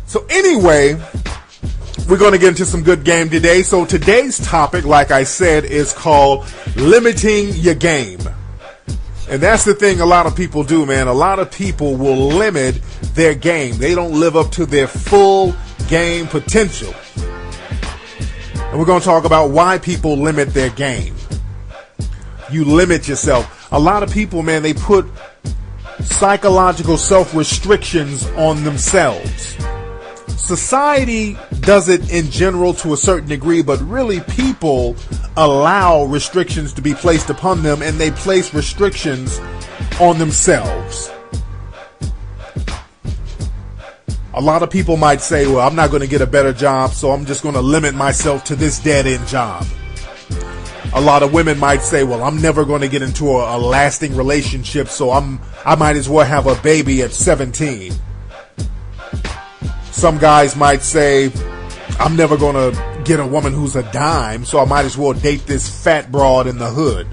So anyway, we're going to get into some good game today. So today's topic, like I said, is called limiting your game. And that's the thing a lot of people do, man. A lot of people will limit their game. They don't live up to their full game potential. And we're going to talk about why people limit their game. You limit yourself. A lot of people, man, they put psychological self-restrictions on themselves. Society does it in general to a certain degree, but really people allow restrictions to be placed upon them, and they place restrictions on themselves. A lot of people might say, well, I'm not going to get a better job, so I'm just going to limit myself to this dead-end job. A lot of women might say, well, I'm never going to get into a lasting relationship, so I might as well have a baby at 17. Some guys might say, I'm never going to get a woman who's a dime, so I might as well date this fat broad in the hood.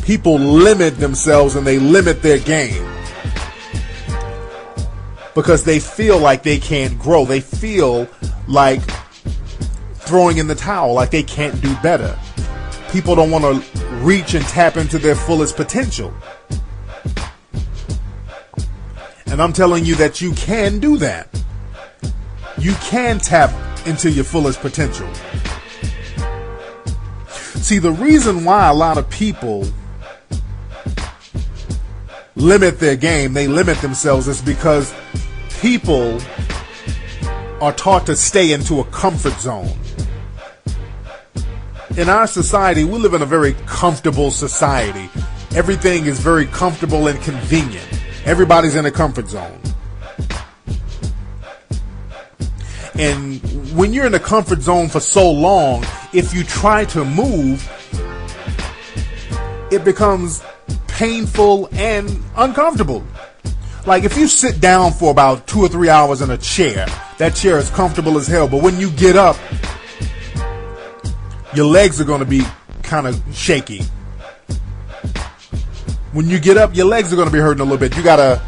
People limit themselves and they limit their game because they feel like they can't grow. They feel like throwing in the towel, like they can't do better. People don't want to reach and tap into their fullest potential. And I'm telling you that you can do that. You can tap into your fullest potential. See, the reason why a lot of people limit their game, they limit themselves, is because people are taught to stay into a comfort zone. In our society, we live in a very comfortable society. Everything is very comfortable and convenient. Everybody's in a comfort zone. And when you're in a comfort zone for so long, if you try to move, it becomes painful and uncomfortable. Like if you sit down for about 2 or 3 hours in a chair, that chair is comfortable as hell. But when you get up, your legs are going to be kind of shaky. When you get up, your legs are going to be hurting a little bit. You got to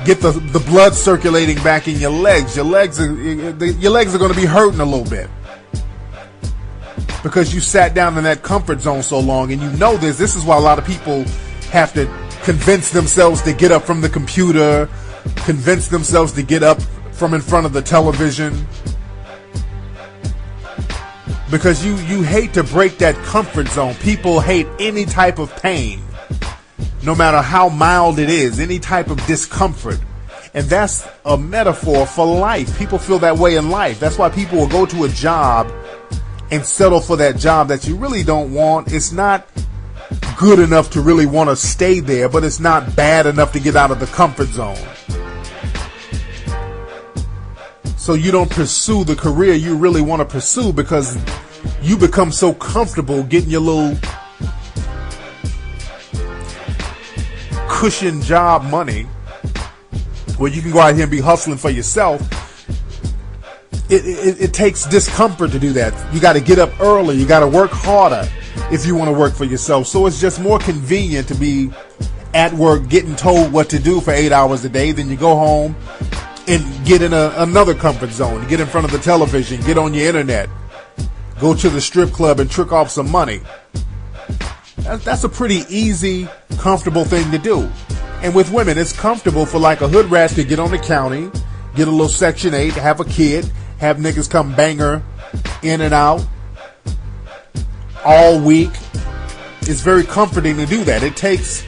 get the blood circulating back in your legs. Your legs are going to be hurting a little bit because you sat down in that comfort zone so long. And you know this. This is why a lot of people have to convince themselves to get up from the computer, convince themselves to get up from in front of the television, because you hate to break that comfort zone. People hate any type of pain, no matter how mild it is, any type of discomfort. And that's a metaphor for life. People feel that way in life. That's why people will go to a job and settle for that job that you really don't want. It's not good enough to really want to stay there, but it's not bad enough to get out of the comfort zone. So you don't pursue the career you really want to pursue because you become so comfortable getting your little cushion job money where you can go out here and be hustling for yourself. It takes discomfort to do that. You got to get up early. You got to work harder if you want to work for yourself. So it's just more convenient to be at work getting told what to do for 8 hours a day. Then you go home and get in another comfort zone. Get in front of the television. Get on your internet. Go to the strip club and trick off some money. That's a pretty easy, comfortable thing to do. And with women, it's comfortable for like a hood rat to get on the county, get a little Section 8, have a kid, have niggas come bang her in and out all week. It's very comforting to do that. It takes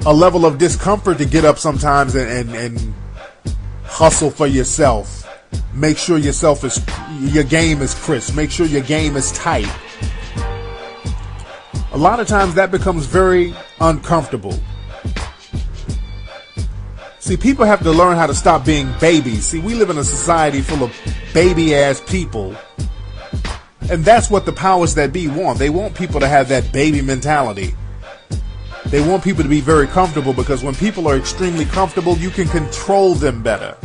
a level of discomfort to get up sometimes and hustle for yourself. Make sure your game is crisp. Make sure your game is tight. A lot of times that becomes very uncomfortable. See, people have to learn how to stop being babies. See, we live in a society full of baby-ass people. And that's what the powers that be want. They want people to have that baby mentality. They want people to be very comfortable because when people are extremely comfortable, you can control them better.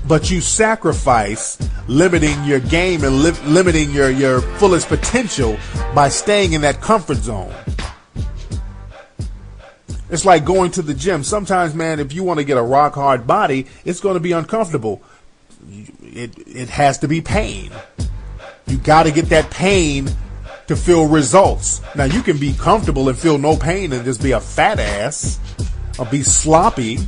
But you sacrifice limiting your game and limiting your fullest potential by staying in that comfort zone. It's like going to the gym. Sometimes, man, if you want to get a rock hard body, it's going to be uncomfortable. It has to be pain. You got to get that pain to feel results. Now, you can be comfortable and feel no pain and just be a fat ass or be sloppy.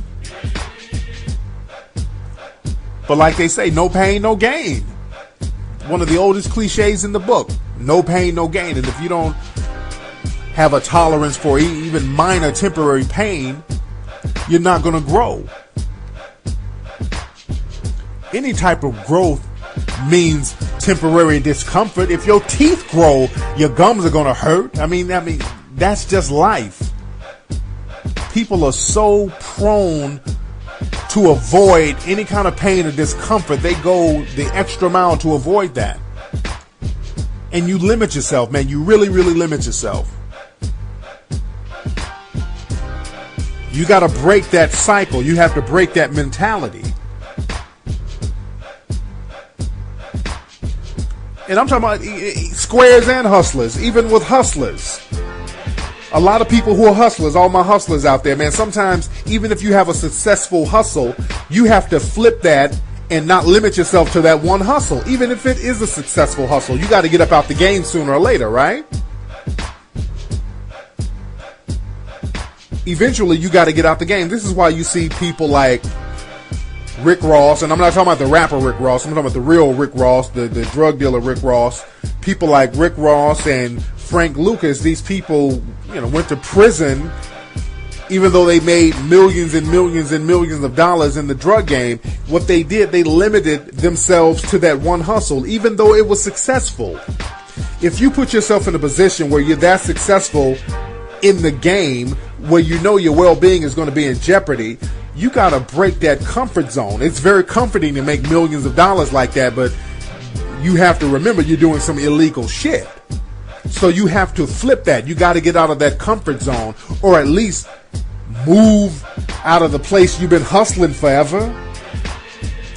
But like they say, no pain, no gain. One of the oldest cliches in the book. No pain, no gain. And if you don't have a tolerance for even minor temporary pain, you're not going to grow. Any type of growth means temporary discomfort. If your teeth grow, your gums are going to hurt. I mean, that's just life. People are so prone to avoid any kind of pain or discomfort. They go the extra mile to avoid that. And you limit yourself, man. You really, really limit yourself. You got to break that cycle. You have to break that mentality. And I'm talking about squares and hustlers, even with hustlers. A lot of people who are hustlers, all my hustlers out there, man, sometimes even if you have a successful hustle, you have to flip that and not limit yourself to that one hustle. Even if it is a successful hustle, you got to get up out the game sooner or later, right? Eventually, you got to get out the game. This is why you see people like Rick Ross, and I'm not talking about the rapper Rick Ross, I'm talking about the real Rick Ross, the drug dealer Rick Ross. People like Rick Ross and Frank Lucas, these people, went to prison even though they made millions and millions and millions of dollars in the drug game. What they did, they limited themselves to that one hustle, even though it was successful. If you put yourself in a position where you're that successful in the game, where you know your well-being is going to be in jeopardy, you got to break that comfort zone. It's very comforting to make millions of dollars like that, but you have to remember you're doing some illegal shit. So you have to flip that. You got to get out of that comfort zone, or at least move out of the place you've been hustling forever.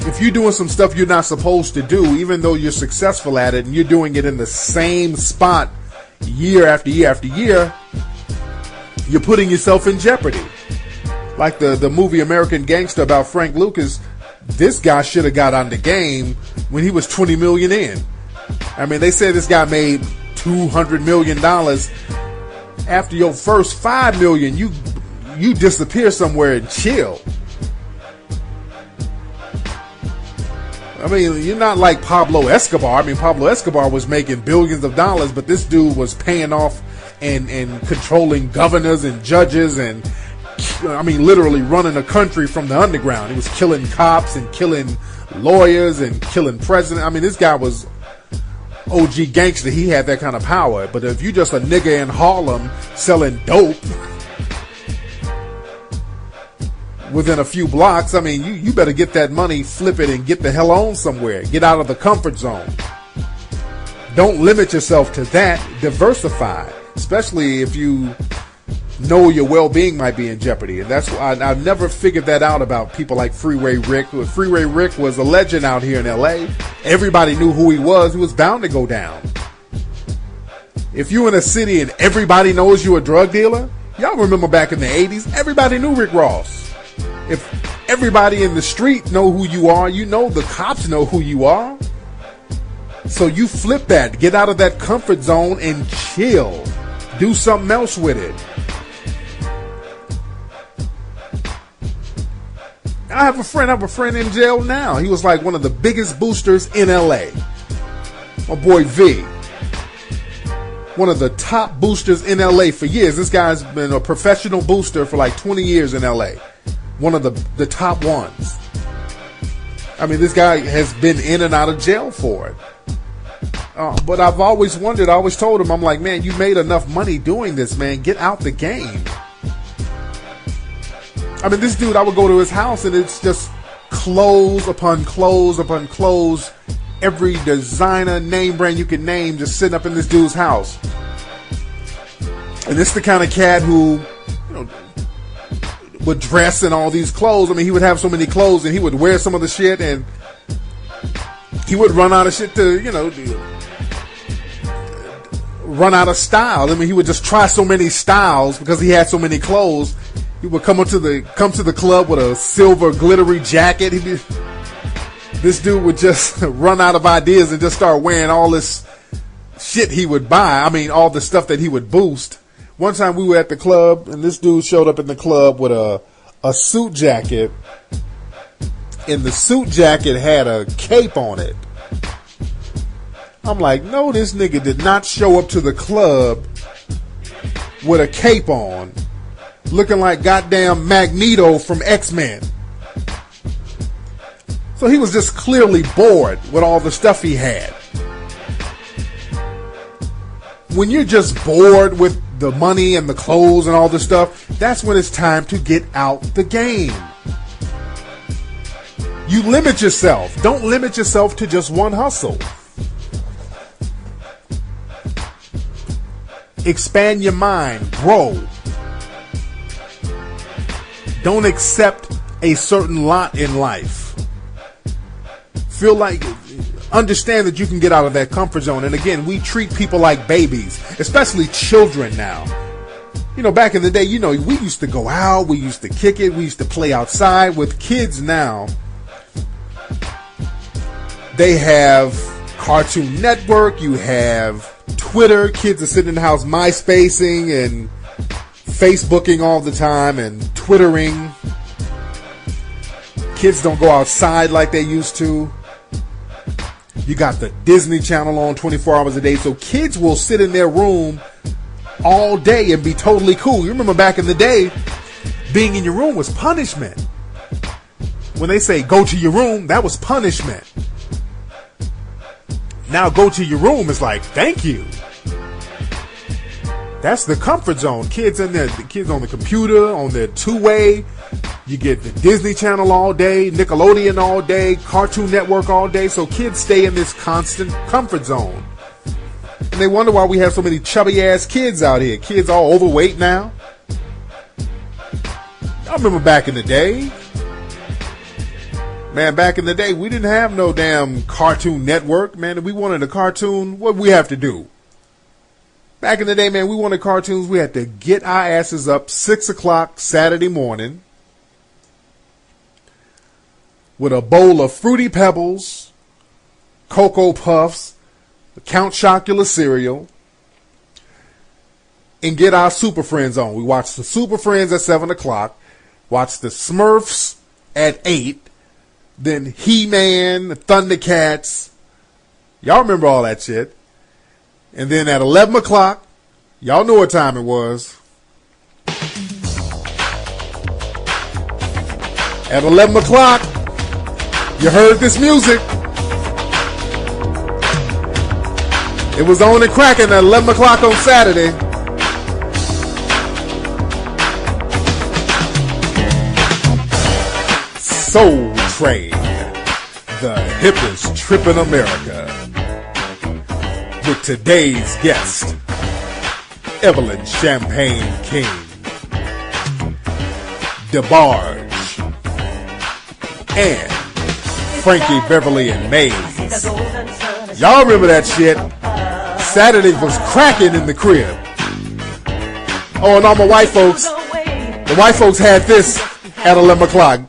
If you're doing some stuff you're not supposed to do, even though you're successful at it, and you're doing it in the same spot year after year after year, you're putting yourself in jeopardy. Like the movie American Gangster about Frank Lucas, this guy should have got on the game when he was 20 million in. I mean, they said this guy made $200 million. After your first 5 million, you disappear somewhere and chill. I mean, you're not like Pablo Escobar. I mean, Pablo Escobar was making billions of dollars, but this dude was paying off and controlling governors and judges and, I mean, literally running a country from the underground. He was killing cops and killing lawyers and killing presidents. I mean, this guy was OG gangster. He had that kind of power. But if you just a nigga in Harlem selling dope within a few blocks, I mean, you better get that money, flip it, and get the hell on somewhere. Get out of the comfort zone. Don't limit yourself to that. Diversify, especially if you know your well-being might be in jeopardy. And that's why I've never figured that out about people like Freeway Rick. Freeway Rick was a legend out here in LA. Everybody knew who he was. He was bound to go down. If you're in a city and everybody knows you're a drug dealer, y'all remember back in the 80s, everybody knew Rick Ross. If everybody in the street know who you are, you know the cops know who you are. So you flip that. Get out of that comfort zone and chill. Do something else with it. I have a friend in jail now. He was like one of the biggest boosters in LA. My boy V. One of the top boosters in LA for years. This guy's been a professional booster for like 20 years in LA. One of the top ones. I mean, this guy has been in and out of jail for it. But I've always wondered, I always told him, I'm like, man, you made enough money doing this, man. Get out the game. I mean, this dude, I would go to his house and it's just clothes upon clothes upon clothes. Every designer, name brand you can name just sitting up in this dude's house. And it's the kind of cat who, would dress in all these clothes. I mean, he would have so many clothes and he would wear some of the shit and he would run out of shit to, run out of style. I mean, he would just try so many styles because he had so many clothes. He would come to the club with a silver glittery jacket. This dude would just run out of ideas and just start wearing all this shit he would buy. I mean, all the stuff that he would boost. One time we were at the club, and this dude showed up in the club with a suit jacket, and the suit jacket had a cape on it. I'm like, no, this nigga did not show up to the club with a cape on, looking like goddamn Magneto from X-Men. So he was just clearly bored with all the stuff he had. When you're just bored with the money and the clothes and all the stuff, that's when it's time to get out the game. You limit yourself. Don't limit yourself to just one hustle. Expand your mind. Grow. Don't accept a certain lot in life. Understand that you can get out of that comfort zone. And again, we treat people like babies, especially children now. You know, back in the day, you know, we used to go out, we used to kick it, we used to play outside. With kids now, they have Cartoon Network, you have Twitter. Kids are sitting in the house MySpacing and Facebooking all the time and Twittering. Kids don't go outside like they used to. You got the Disney Channel on 24 hours a day, so kids will sit in their room all day and be totally cool. You remember back in the day, being in your room was punishment. When they say go to your room, that was punishment. Now go to your room is like, thank you. That's the comfort zone. Kids in there, the kids on the computer, on their two-way. You get the Disney Channel all day, Nickelodeon all day, Cartoon Network all day. So kids stay in this constant comfort zone. And they wonder why we have so many chubby-ass kids out here. Kids all overweight now. I remember back in the day. Man, back in the day, we didn't have no damn Cartoon Network. Man, if we wanted a cartoon, what did we have to do? Back in the day, man, we wanted cartoons. We had to get our asses up 6 o'clock Saturday morning with a bowl of Fruity Pebbles, Cocoa Puffs, Count Chocula cereal, and get our Super Friends on. We watched the Super Friends at 7 o'clock, watched the Smurfs at 8, then He-Man, the Thundercats. Y'all remember all that shit. And then at 11 o'clock, y'all know what time it was. At 11 o'clock, you heard this music. It was on and cracking at 11 o'clock on Saturday. Soul Train, the hippest trip in America. With today's guest, Evelyn Champagne King, DeBarge, and Frankie Beverly and Mays. Y'all remember that shit? Saturday was cracking in the crib. Oh, and all my white folks, the white folks had this at 11 o'clock.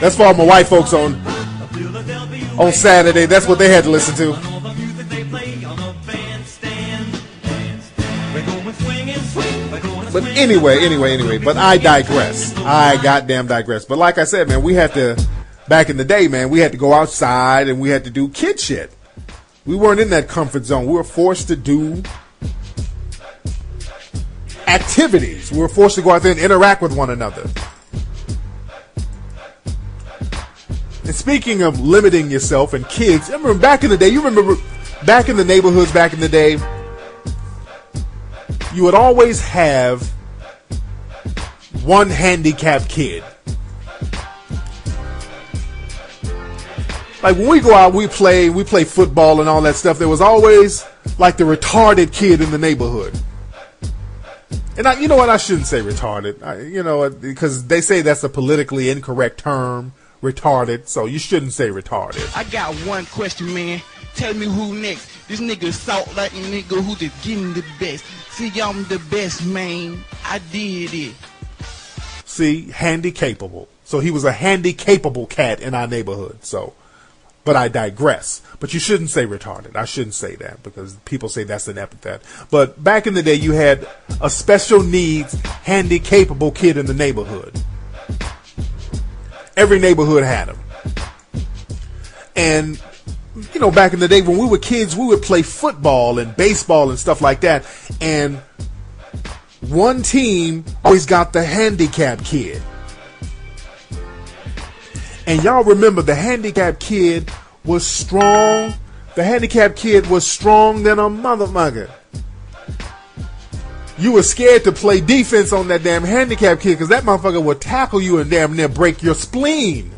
That's for all my white folks on Saturday. That's what they had to listen to. But anyway, but I digress. I goddamn digress. But like I said, man, we had to, back in the day, man, we had to go outside and we had to do kid shit. We weren't in that comfort zone. We were forced to do activities. We were forced to go out there and interact with one another. And speaking of limiting yourself and kids, I remember back in the day, you remember back in the neighborhoods back in the day, you would always have one handicapped kid. Like when we go out, we play football and all that stuff. There was always like the retarded kid in the neighborhood. And you know what? I shouldn't say retarded. Because they say that's a politically incorrect term. retarded, so you shouldn't say retarded. I got one question, man. Tell me who next. This nigga salt like a nigga who just getting the best. See, I'm the best, man. I did it. See, handy-capable. So he was a handy-capable cat in our neighborhood. So, but I digress. But you shouldn't say retarded. I shouldn't say that because people say that's an epithet. But back in the day, you had a special needs, handy-capable kid in the neighborhood. Every neighborhood had them. And, you know, back in the day when we were kids, we would play football and baseball and stuff like that. And one team always got the handicapped kid. And y'all remember the handicapped kid was strong. The handicapped kid was strong than a motherfucker. You were scared to play defense on that damn handicapped kid because that motherfucker would tackle you and damn near break your spleen.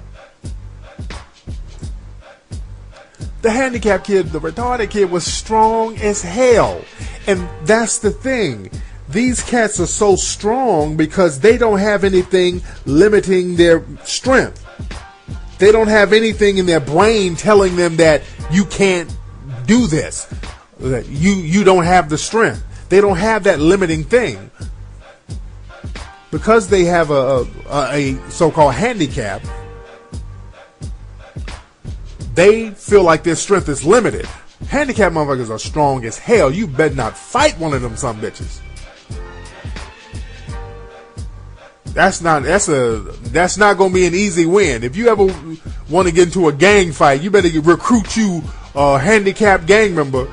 The handicapped kid, the retarded kid, was strong as hell. And that's the thing. These cats are so strong because they don't have anything limiting their strength. They don't have anything in their brain telling them that you can't do this. That you don't have the strength. They don't have that limiting thing. Because they have a so-called handicap, they feel like their strength is limited. Handicapped motherfuckers are strong as hell. You better not fight one of them some bitches. That's not gonna be an easy win. If you ever want to get into a gang fight, you better recruit you a handicapped gang member.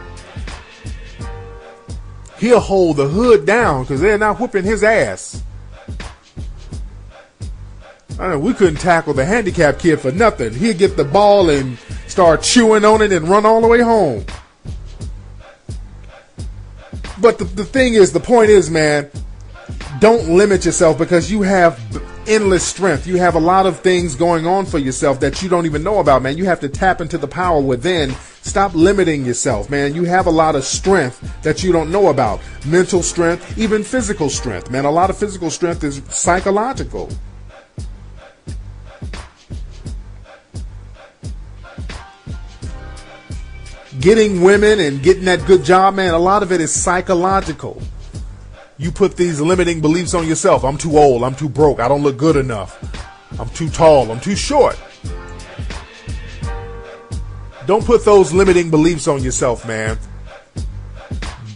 He'll hold the hood down because they're not whooping his ass. I know we couldn't tackle the handicapped kid for nothing. He'd get the ball and start chewing on it and run all the way home. But the thing is, the point is, man, don't limit yourself because you have endless strength. You have a lot of things going on for yourself that you don't even know about, man. You have to tap into the power within. Stop limiting yourself, man. You have a lot of strength that you don't know about. Mental strength, even physical strength, man. A lot of physical strength is psychological. Getting women and getting that good job, man, a lot of it is psychological. You put these limiting beliefs on yourself. I'm too old. I'm too broke. I don't look good enough. I'm too tall. I'm too short. Don't put those limiting beliefs on yourself, man.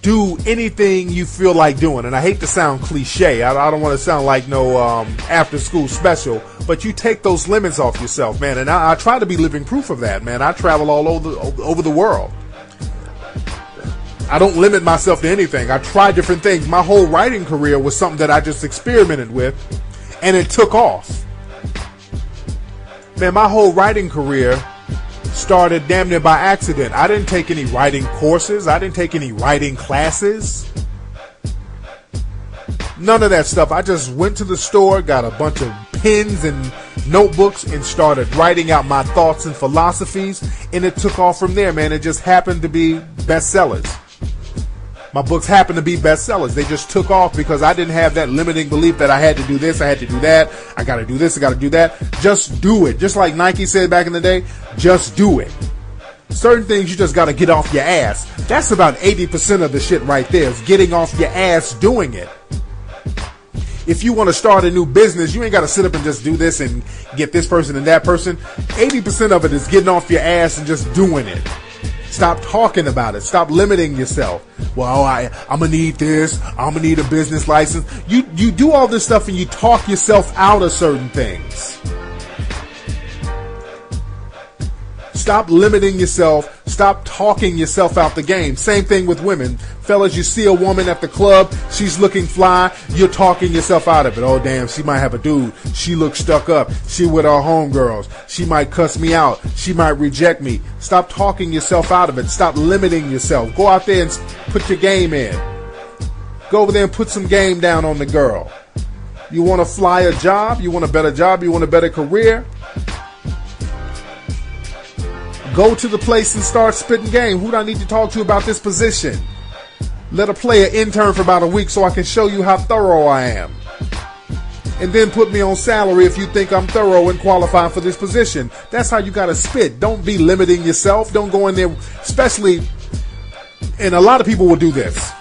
Do anything you feel like doing. And I hate to sound cliche. I don't want to sound like no after school special. But you take those limits off yourself, man. And I try to be living proof of that, man. I travel all over the world. I don't limit myself to anything. I try different things. My whole writing career was something that I just experimented with, and it took off. Man, my whole writing career started damn near by accident. I didn't take any writing courses. I didn't take any writing classes. None of that stuff. I just went to the store, got a bunch of pens and notebooks, and started writing out my thoughts and philosophies, and it took off from there, man. It just happened to be bestsellers. My books happened to be bestsellers. They just took off because I didn't have that limiting belief that I had to do this, I had to do that, I got to do this, I got to do that. Just do it. Just like Nike said back in the day, just do it. Certain things you just got to get off your ass. That's about 80% of the shit right there is getting off your ass doing it. If you want to start a new business, you ain't got to sit up and just do this and get this person and that person. 80% of it is getting off your ass and just doing it. Stop talking about it. Stop limiting yourself. Well, I'm going to need this. I'm going to need a business license. You do all this stuff and you talk yourself out of certain things. Stop limiting yourself. Stop talking yourself out the game. Same thing with women. Fellas, you see a woman at the club, she's looking fly, you're talking yourself out of it. Oh, damn, she might have a dude. She looks stuck up. She with her homegirls. She might cuss me out. She might reject me. Stop talking yourself out of it. Stop limiting yourself. Go out there and put your game in. Go over there and put some game down on the girl. You want to fly a job? You want a better job? You want a better career? Go to the place and start spitting game. Who do I need to talk to about this position? Let a player intern for about a week so I can show you how thorough I am. and then put me on salary if you think I'm thorough and qualified for this position. That's how you got to spit. Don't be limiting yourself. Don't go in there, especially, and a lot of people will do this.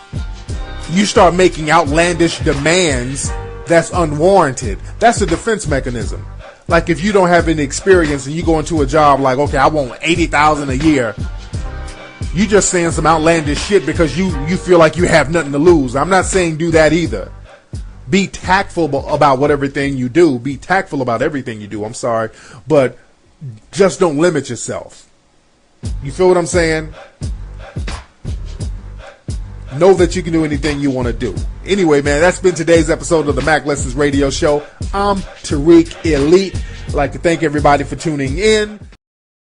You start making outlandish demands that's unwarranted. That's a defense mechanism. Like if you don't have any experience and you go into a job like, okay, I want $80,000 a year. You just saying some outlandish shit because you feel like you have nothing to lose. I'm not saying do that either. Be tactful about everything you do. Be tactful about everything you do. I'm sorry. But just don't limit yourself. You feel what I'm saying? Know that you can do anything you want to do. Anyway, man, that's been today's episode of the Mac Lessons Radio Show. I'm Tariq Elite. I'd like to thank everybody for tuning in.